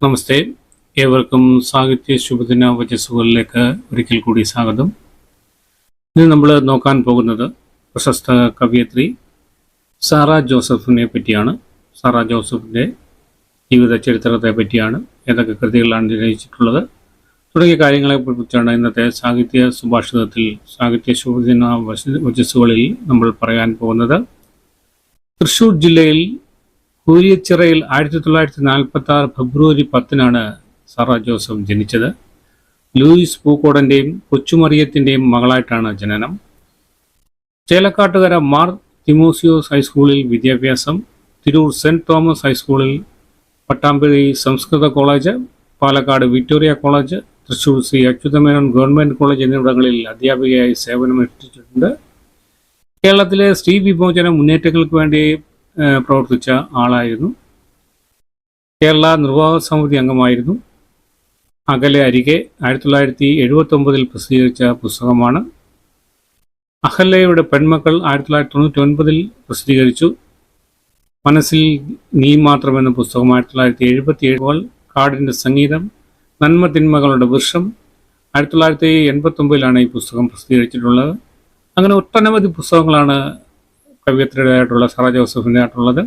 നമസ്തേ, ഏവർക്കും സാഹിത്യ ശുഭദിന വചസ്സുകളിലേക്ക് ഒരിക്കൽ കൂടി സ്വാഗതം. ഇന്ന് നമ്മൾ നോക്കാൻ പോകുന്നത് പ്രശസ്ത കവയിത്രി സാറാ ജോസഫിനെ പറ്റിയാണ്. സാറാ ജോസഫിൻ്റെ ജീവിത ചരിത്രത്തെ പറ്റിയാണ്, ഏതൊക്കെ കൃതികളാണ് രചിച്ചിട്ടുള്ളത് തുടങ്ങിയ കാര്യങ്ങളെക്കുറിച്ചാണ് ഇന്നത്തെ സാഹിത്യ സുഭാഷിതത്തിൽ സാഹിത്യ ശുഭദിന വചസ്സുകളിൽ നമ്മൾ പറയാൻ പോകുന്നത്. തൃശ്ശൂർ ജില്ലയിൽ കൂരിയച്ചിറയിൽ 1946 ഫെബ്രുവരി 10 സാറാ ജോസഫ് ജനിച്ചത്. ലൂയിസ് പൂക്കോടൻ്റെയും കൊച്ചുമറിയത്തിൻ്റെയും മകളായിട്ടാണ് ജനനം. ചേലക്കാട്ടുകര മാർ തിമോസിയോസ് ഹൈസ്കൂളിൽ വിദ്യാഭ്യാസം, തിരൂർ സെൻറ് തോമസ് ഹൈസ്കൂളിൽ, പട്ടാമ്പി സംസ്കൃത college, Palakkad Victoria college, Thrissur C Achutha Menon government college എന്നിവിടങ്ങളിൽ അധ്യാപികയായി സേവനമനുഷ്ഠിച്ചിട്ടുണ്ട്. കേരളത്തിലെ സ്ത്രീ വിമോചന മുന്നേറ്റങ്ങൾക്ക് വേണ്ടി പ്രവർത്തിച്ച ആളായിരുന്നു. കേരള നിർവാഹക സമിതി അംഗമായിരുന്നു. അകലെ അരികെ 1979 പ്രസിദ്ധീകരിച്ച പുസ്തകമാണ്. അഹല്യയുടെ പെൺമക്കൾ 1999 പ്രസിദ്ധീകരിച്ചു. മനസ്സിൽ നീ മാത്രം എന്ന പുസ്തകം 1977. കാടിൻ്റെ സംഗീതം, നന്മ തിന്മകളുടെ വൃക്ഷം 1989 ഈ പുസ്തകം പ്രസിദ്ധീകരിച്ചിട്ടുള്ളത്. അങ്ങനെ ഒട്ടനവധി പുസ്തകങ്ങളാണ് കവയിത്രിയുടേതായിട്ടുള്ള സാറാ ജോസഫിൻ്റെതായിട്ടുള്ളത്.